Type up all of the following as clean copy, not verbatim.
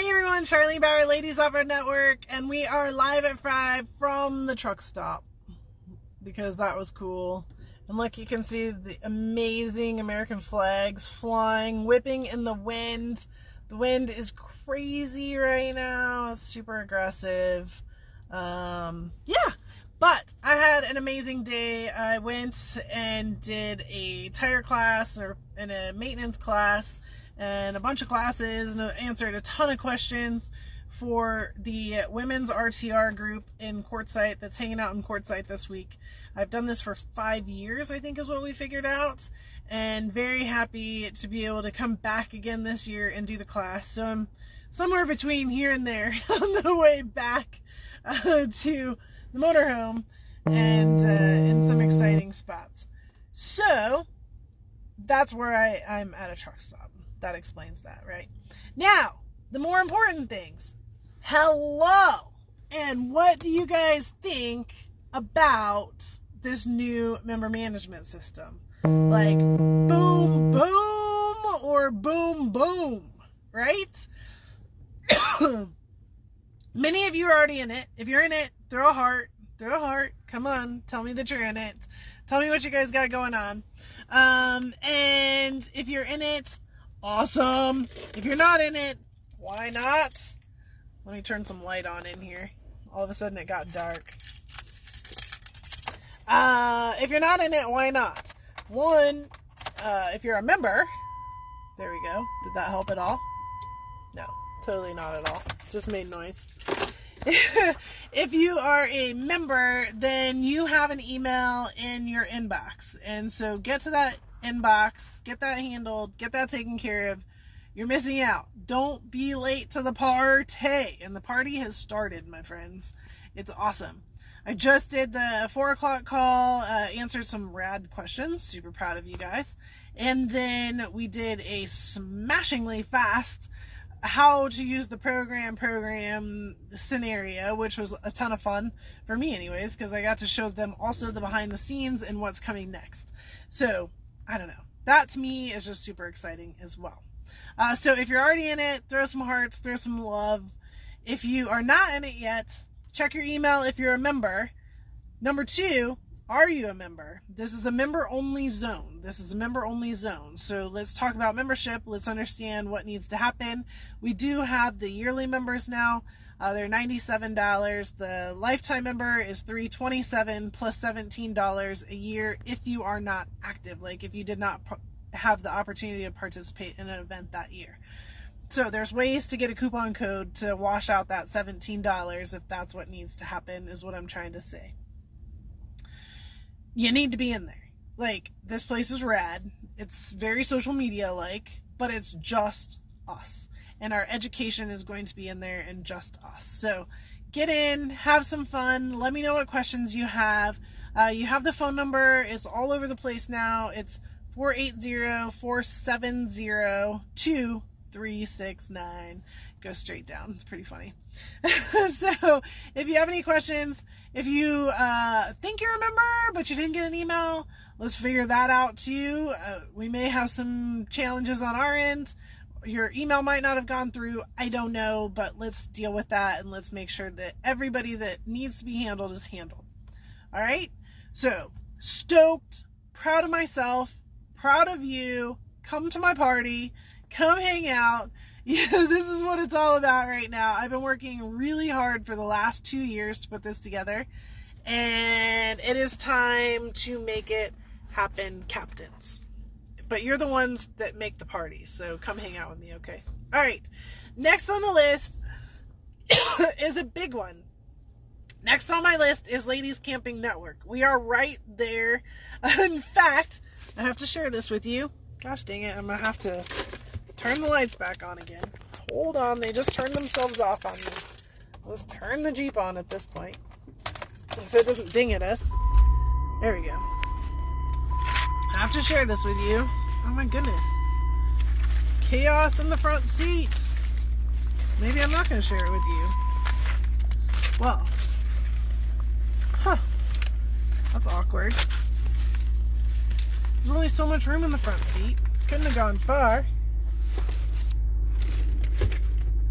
Hey everyone, Charlene Bauer, Ladies Off-Road Network, and we are live at 5 from the truck stop because that was cool. And look, you can see the amazing American flags flying, whipping in the wind. The wind is crazy right now. It's super aggressive. Yeah, but I had an amazing day. I went and did a tire class and a maintenance class and a bunch of classes, and answered a ton of questions for the women's RTR group in Quartzsite that's hanging out in Quartzsite this week. I've done this for 5 years, I think is what we figured out, and very happy to be able to come back again this year and do the class. So I'm somewhere between here and there on the way back to the motorhome and in some exciting spots. So that's where I'm at a truck stop. That explains that, right? Now, the more important things. Hello! And what do you guys think about this new member management system? Like, boom, boom, or boom, boom, right? Many of you are already in it. If you're in it, throw a heart. Throw a heart. Come on, tell me that you're in it. Tell me what you guys got going on. And if you're in it, awesome. If you're not in it, why not? Let me turn some light on in here. All of a sudden it got dark. If you're not in it, why not? One, if you're a member, there we go. Did that help at all? No, totally not at all. Just made noise. If you are a member, then you have an email in your inbox. And so get to that inbox, get that handled, get that taken care of. You're missing out. Don't be late to the party. And the party has started, my friends. It's awesome. I just did the 4 o'clock call, answered some rad questions. Super proud of you guys. And then we did a smashingly fast how to use the program scenario, which was a ton of fun for me anyways, because I got to show them also the behind the scenes and what's coming next. So I don't know, that to me is just super exciting as well. So if you're already in it, throw some hearts, throw some love. If you are not in it yet, check your email if you're a member. Number 2, are you a member? This is a member-only zone. This is a member-only zone. So let's talk about membership. Let's understand what needs to happen. We do have the yearly members now. They're $97. The lifetime member is $327 plus $17 a year if you are not active, like if you did not have the opportunity to participate in an event that year. So there's ways to get a coupon code to wash out that $17 if that's what needs to happen, is what I'm trying to say. You need to be in there. Like, this place is rad. It's very social media like, but it's just us. And our education is going to be in there and just us. So get in, have some fun. Let me know what questions you have. You have the phone number. It's all over the place now. It's 480-470-2369. Go straight down. It's pretty funny. So if you have any questions, if you think you're a member but you didn't get an email, let's figure that out too. We may have some challenges on our end. Your email might not have gone through. I don't know, but let's deal with that and let's make sure that everybody that needs to be handled is handled. All right? So, stoked, proud of myself, proud of you. Come to my party. Come hang out. Yeah, this is what it's all about right now. I've been working really hard for the last 2 years to put this together, and it is time to make it happen, captains. But you're the ones that make the party, so come hang out with me, okay? All right, next on the list is a big one. Next on my list is Ladies Camping Network. We are right there. In fact, I have to share this with you. Gosh dang it, I'm going to have to turn the lights back on again. Hold on, they just turned themselves off on me. Let's turn the Jeep on at this point, so it doesn't ding at us. There we go. I have to share this with you. Oh my goodness. Chaos in the front seat. Maybe I'm not going to share it with you. Well. That's awkward. There's only so much room in the front seat. Couldn't have gone far.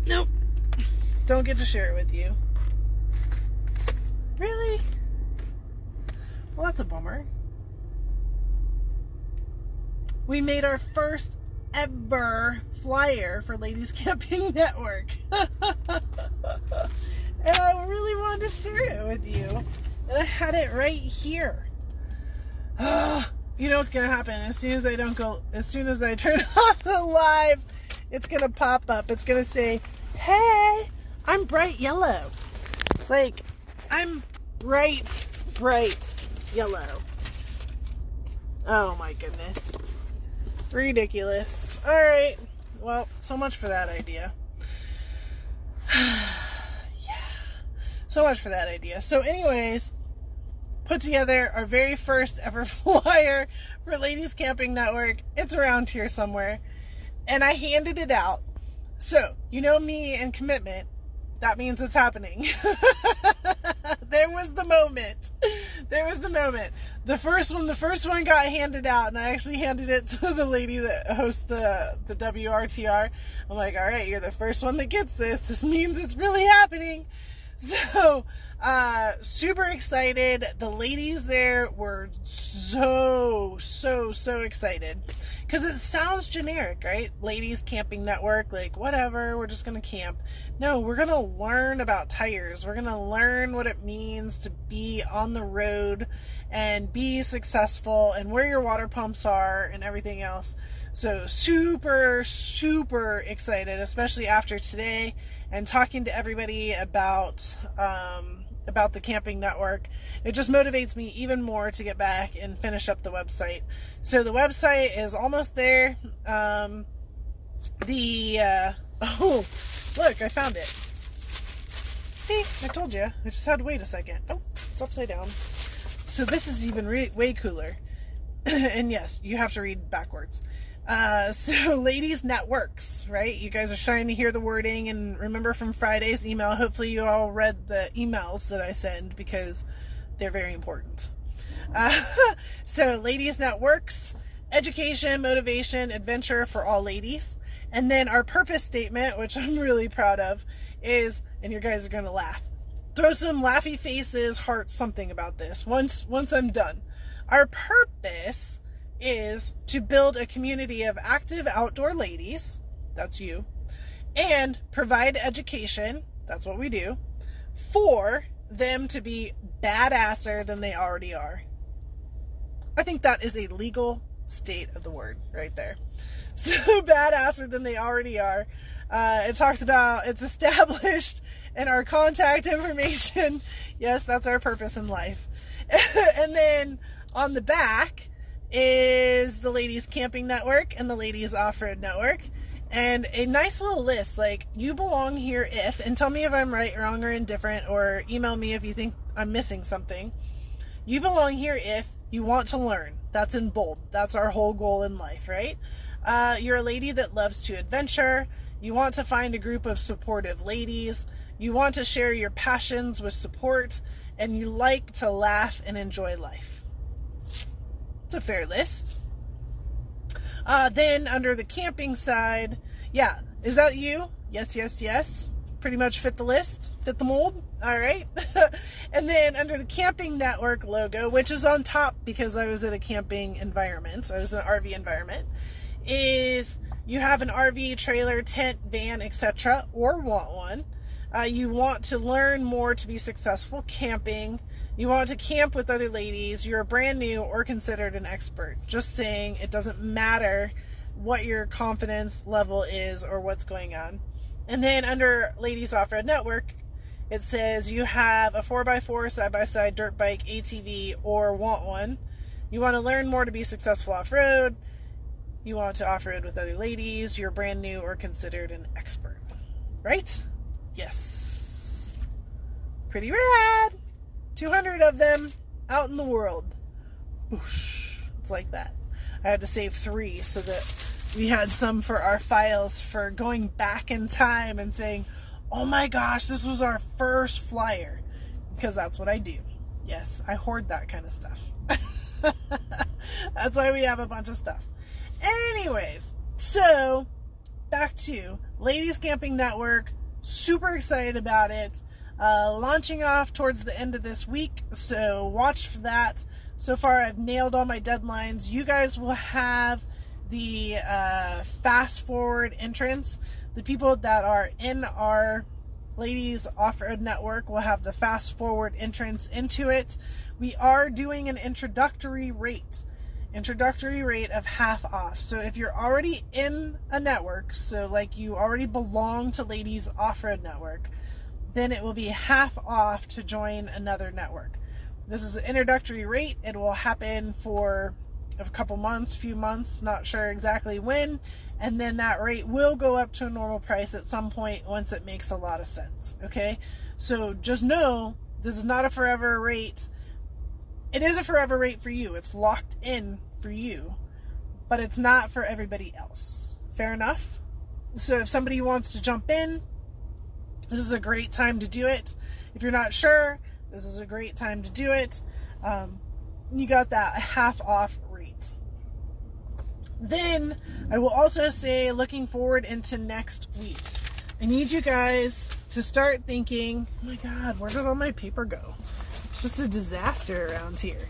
Nope. don't get to share it with you. Really? Well, that's a bummer. We made our first ever flyer for Ladies Camping Network. And I really wanted to share it with you. And I had it right here. You know what's gonna happen as soon as I turn off the live, it's gonna pop up. It's gonna say, "Hey, I'm bright yellow." Like, I'm bright yellow. Oh my goodness. Ridiculous. Alright. Well, so much for that idea. Yeah. So much for that idea. So anyways, put together our very first ever flyer for Ladies Camping Network. It's around here somewhere. And I handed it out. So, you know me and commitment. That means it's happening. There was the moment. The first one got handed out, and I actually handed it to the lady that hosts the WRTR. I'm like, all right, you're the first one that gets this. This means it's really happening. So, super excited. The ladies there were so excited. Because it sounds generic, right? Ladies Camping Network, like, whatever, we're just going to camp. No, we're going to learn about tires. We're going to learn what it means to be on the road and be successful and where your water pumps are and everything else. So super excited, especially after today and talking to everybody about the camping network. It just motivates me even more to get back and finish up the website. So the website is almost there. Oh, look, I found it. See, I told you. I just had to wait a second. Oh, it's upside down. So this is even way cooler. And yes, you have to read backwards. So Ladies Networks, right? You guys are starting to hear the wording, and remember from Friday's email, hopefully you all read the emails that I send because they're very important. So Ladies Networks, education, motivation, adventure for all ladies. And then our purpose statement, which I'm really proud of, is, and you guys are going to laugh, throw some laughy faces, hearts, something about this once I'm done. Our purpose is to build a community of active outdoor ladies, that's you, and provide education, that's what we do, for them to be badasser than they already are. I think that is a legal state of the word right there. So badasser than they already are. It talks about it's established in our contact information. Yes, that's our purpose in life. And then on the back is the Ladies Camping Network and the Ladies Off-Road Network. And a nice little list, like, you belong here if, and tell me if I'm right, wrong, or indifferent, or email me if you think I'm missing something. You belong here if you want to learn. That's in bold. That's our whole goal in life, right? You're a lady that loves to adventure. You want to find a group of supportive ladies. You want to share your passions with support, and you like to laugh and enjoy life. It's a fair list. Then under the camping side, yeah, is that you? Yes. Pretty much fit the list, fit the mold. All right. And then under the camping network logo, which is on top because I was in a camping environment, I was in an RV environment, is you have an RV, trailer, tent, van, etc., or want one. You want to learn more to be successful camping. You want to camp with other ladies. You're brand new or considered an expert. Just saying, it doesn't matter what your confidence level is or what's going on. And then under Ladies Off-Road Network, it says you have a 4x4, side-by-side, dirt bike, ATV, or want one. You want to learn more to be successful off-road. You want to off-road with other ladies. You're brand new or considered an expert. Right? Yes. Pretty rad. 200 of them out in the world. Boosh. It's like that. I had to save 3 so that we had some for our files for going back in time and saying, oh my gosh, this was our first flyer. Because that's what I do. Yes, I hoard that kind of stuff. That's why we have a bunch of stuff. Anyways, so back to Ladies Camping Network super excited about it. Launching off towards the end of this week, so watch for that. So far, I've nailed all my deadlines. You guys will have the fast forward entrance. The people that are in our Ladies Off-Road Network will have the fast forward entrance into it. We are doing an introductory rate of half off. So if you're already in a network, so like you already belong to Ladies Off-Road Network, then it will be half off to join another network. This is an introductory rate. It will happen for a couple months, few months, not sure exactly when, and then that rate will go up to a normal price at some point once it makes a lot of sense, okay? So just know this is not a forever rate. It is a forever rate for you. It's locked in for you, but it's not for everybody else. Fair enough? So if somebody wants to jump in, this is a great time to do it. If you're not sure, this is a great time to do it. You got that half off rate. Then I will also say, looking forward into next week, I need you guys to start thinking, oh my God, where did all my paper go? It's just a disaster around here.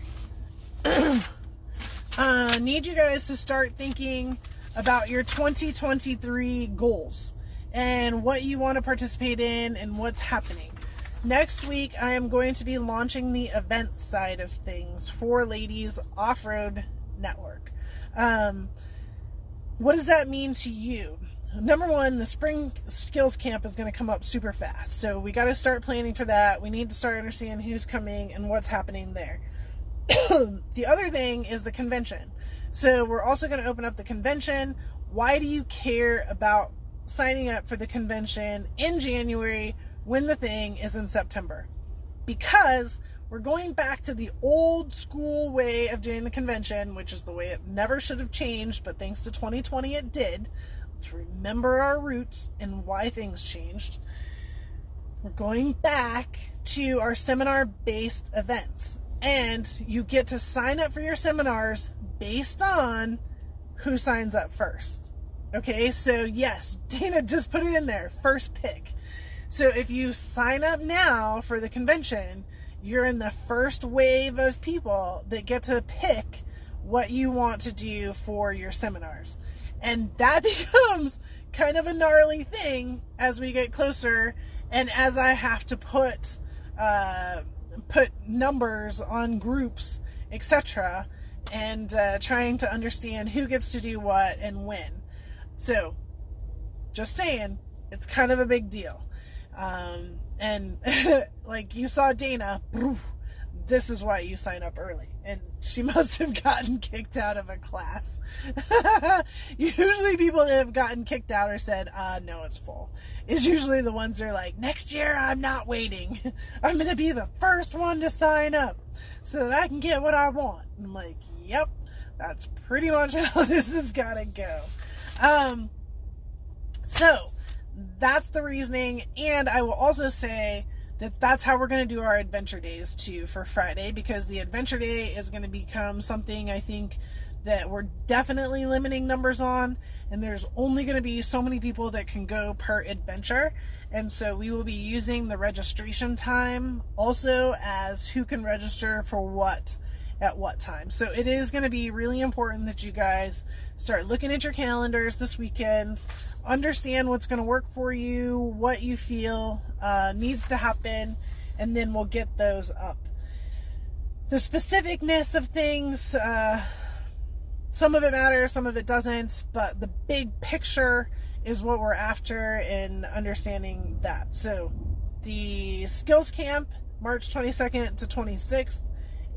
Need you guys to start thinking about your 2023 goals and what you want to participate in and what's happening. Next week, I am going to be launching the events side of things for Ladies Off-Road Network. What does that mean to you? Number one, the spring skills camp is going to come up super fast. So we got to start planning for that. We need to start understanding who's coming and what's happening there. The other thing is the convention. So we're also going to open up the convention. Why do you care about signing up for the convention in January when the thing is in September? Because we're going back to the old school way of doing the convention, which is the way it never should have changed, but thanks to 2020 it did. Let's remember our roots and why things changed. We're going back to our seminar-based events, and you get to sign up for your seminars based on who signs up first. Okay, so yes, Dana just put it in there, first pick. So if you sign up now for the convention, you're in the first wave of people that get to pick what you want to do for your seminars. And that becomes kind of a gnarly thing as we get closer and as I have to put numbers on groups, etc., and trying to understand who gets to do what and when. So, just saying, it's kind of a big deal. And like you saw Dana, this is why you sign up early. And she must have gotten kicked out of a class. Usually people that have gotten kicked out or said, no, it's full. It's usually the ones that are like, next year I'm not waiting. I'm going to be the first one to sign up so that I can get what I want. And I'm like, yep, that's pretty much how this has got to go. So that's the reasoning. And I will also say that that's how we're going to do our adventure days too for Friday, because the adventure day is going to become something I think that we're definitely limiting numbers on, and there's only going to be so many people that can go per adventure. And so we will be using the registration time also as who can register for what at what time. So it is going to be really important that you guys start looking at your calendars this weekend, understand what's going to work for you, what you feel needs to happen, and then we'll get those up. The specificness of things, some of it matters, some of it doesn't, but the big picture is what we're after in understanding that. So the skills camp, March 22nd to 26th,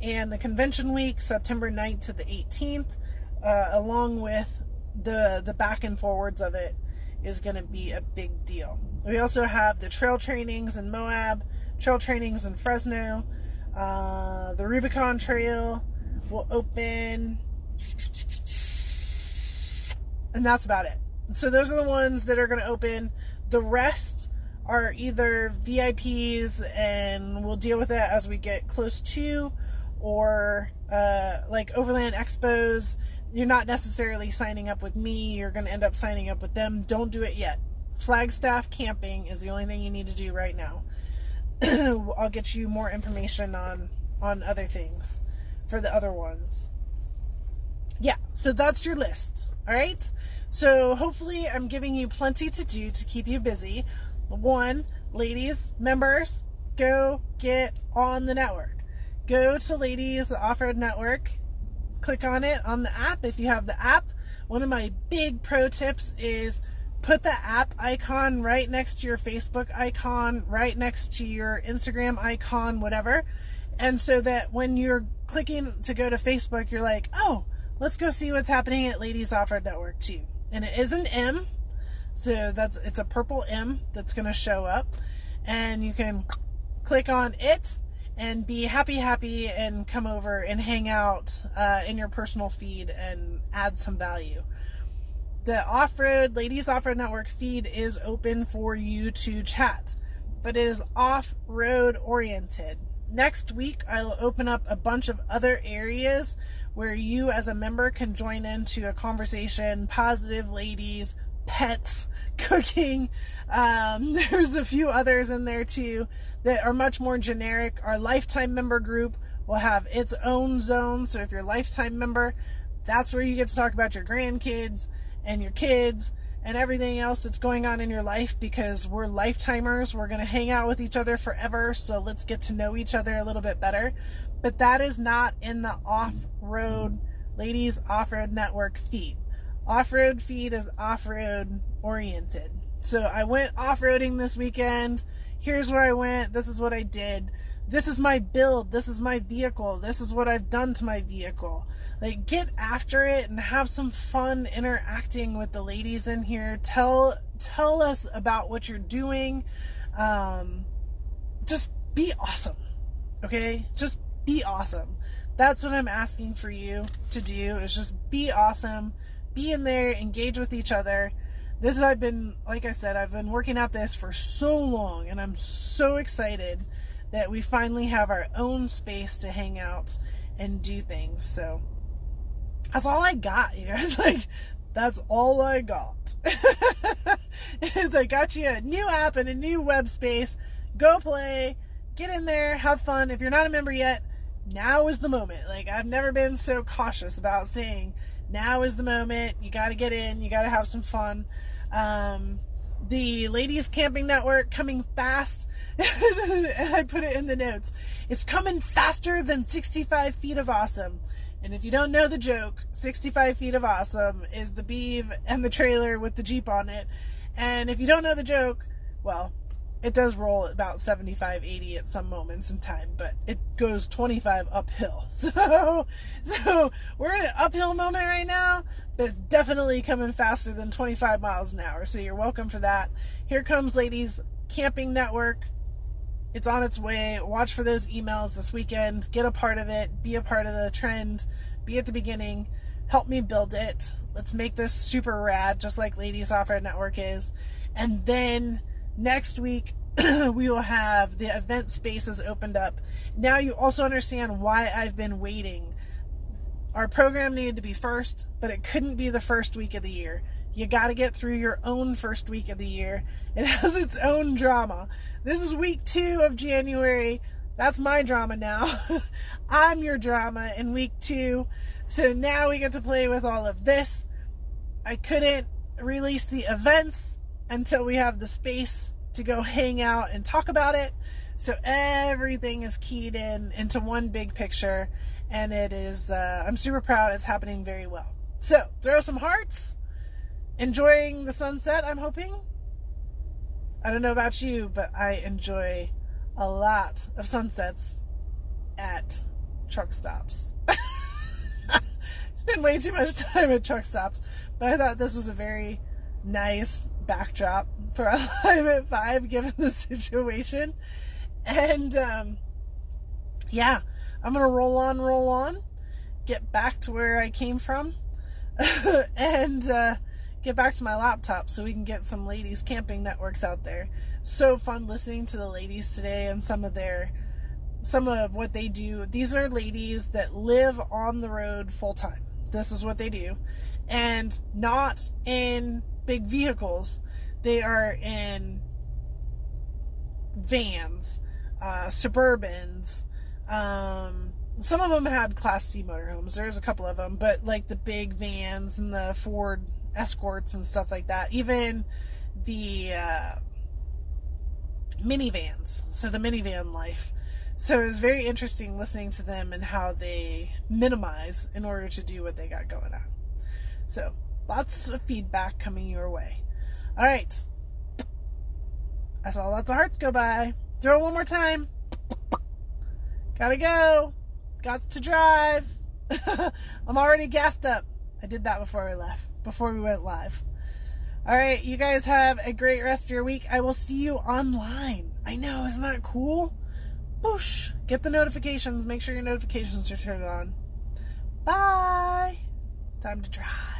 and the convention week, September 9th to the 18th, along with the back and forwards of it, is going to be a big deal. We also have the trail trainings in Moab, trail trainings in Fresno, the Rubicon Trail will open, and that's about it. So those are the ones that are going to open. The rest are either VIPs, and we'll deal with that as we get close to, or like Overland Expos, you're not necessarily signing up with me, you're going to end up signing up with them. Don't do it yet. Flagstaff Camping is the only thing you need to do right now. I'll get you more information on other things for the other ones. Yeah, so that's your list. All right. So hopefully I'm giving you plenty to do to keep you busy. One, ladies, members, go get on the network. Go to Ladies Off-Road Network. Click on it on the app if you have the app. One of my big pro tips is put the app icon right next to your Facebook icon, right next to your Instagram icon, whatever. And so that when you're clicking to go to Facebook, you're like, oh, let's go see what's happening at Ladies Off-Road Network too. And it is an M, so it's a purple M that's going to show up. And you can click on it and be happy and come over and hang out in your personal feed and add some value. The Ladies Off-Road Network feed is open for you to chat, but it is off-road oriented. Next week, I'll open up a bunch of other areas where you as a member can join into a conversation, positive ladies, pets, cooking. There's a few others in there too that are much more generic. Our lifetime member group will have its own zone. So if you're a lifetime member, that's where you get to talk about your grandkids and your kids and everything else that's going on in your life, because we're lifetimers. We're going to hang out with each other forever. So let's get to know each other a little bit better. But that is not in the off-road, Ladies Off-Road Network feed. Off-road feed is off-road oriented. So I went off-roading this weekend. Here's where I went. This is what I did. This is my build. This is my vehicle. This is what I've done to my vehicle. Like, get after it and have some fun interacting with the ladies in here. Tell us about what you're doing. Just be awesome. Okay? Just be awesome. That's what I'm asking for you to do, is just be awesome. Be in there, engage with each other. Like I said, I've been working at this for so long, and I'm so excited that we finally have our own space to hang out and do things. So that's all I got, you guys. Like, that's all I got. Is I got you a new app and a new web space. Go play, get in there, have fun. If you're not a member yet, now is the moment. Like, I've never been so cautious about saying, now is the moment. You got to get in. You got to have some fun. The Ladies Camping Network coming fast. And I put it in the notes. It's coming faster than 65 Feet of Awesome. And if you don't know the joke, 65 Feet of Awesome is the beeve and the trailer with the Jeep on it. And if you don't know the joke, well, it does roll about 75, 80 at some moments in time, but it goes 25 uphill. So we're in an uphill moment right now, but it's definitely coming faster than 25 miles an hour. So you're welcome for that. Here comes Ladies Camping Network. It's on its way. Watch for those emails this weekend. Get a part of it. Be a part of the trend. Be at the beginning. Help me build it. Let's make this super rad, just like Ladies Off-Road Network is. And then next week, we will have the event spaces opened up. Now you also understand why I've been waiting. Our program needed to be first, but it couldn't be the first week of the year. You got to get through your own first week of the year. It has its own drama. This is week 2 of January. That's my drama now. I'm your drama in week 2. So now we get to play with all of this. I couldn't release the events until we have the space to go hang out and talk about it. So everything is keyed into one big picture, and it is, I'm super proud. It's happening very well. So throw some hearts. Enjoying the sunset, I'm hoping. I don't know about you, but I enjoy a lot of sunsets at truck stops. Spend way too much time at truck stops, but I thought this was a very nice backdrop for a Live at 5 given the situation. And yeah, I'm gonna roll on, get back to where I came from, and get back to my laptop so we can get some Ladies Camping Networks out there. So fun listening to the ladies today and some of what they do. These are ladies that live on the road full time. This is what they do, and not in big vehicles. they are in vans, Suburbans. Some of them had Class C motorhomes. There's a couple of them, but like the big vans and the Ford Escorts and stuff like that. Even the minivans. So the minivan life. So it was very interesting listening to them and how they minimize in order to do what they got going on. So lots of feedback coming your way. All right. I saw lots of hearts go by. Throw it one more time. Gotta go. Gots to drive. I'm already gassed up. I did that before we went live. All right, you guys have a great rest of your week. I will see you online. I know, isn't that cool? Boosh. Get the notifications. Make sure your notifications are turned on. Bye. Time to drive.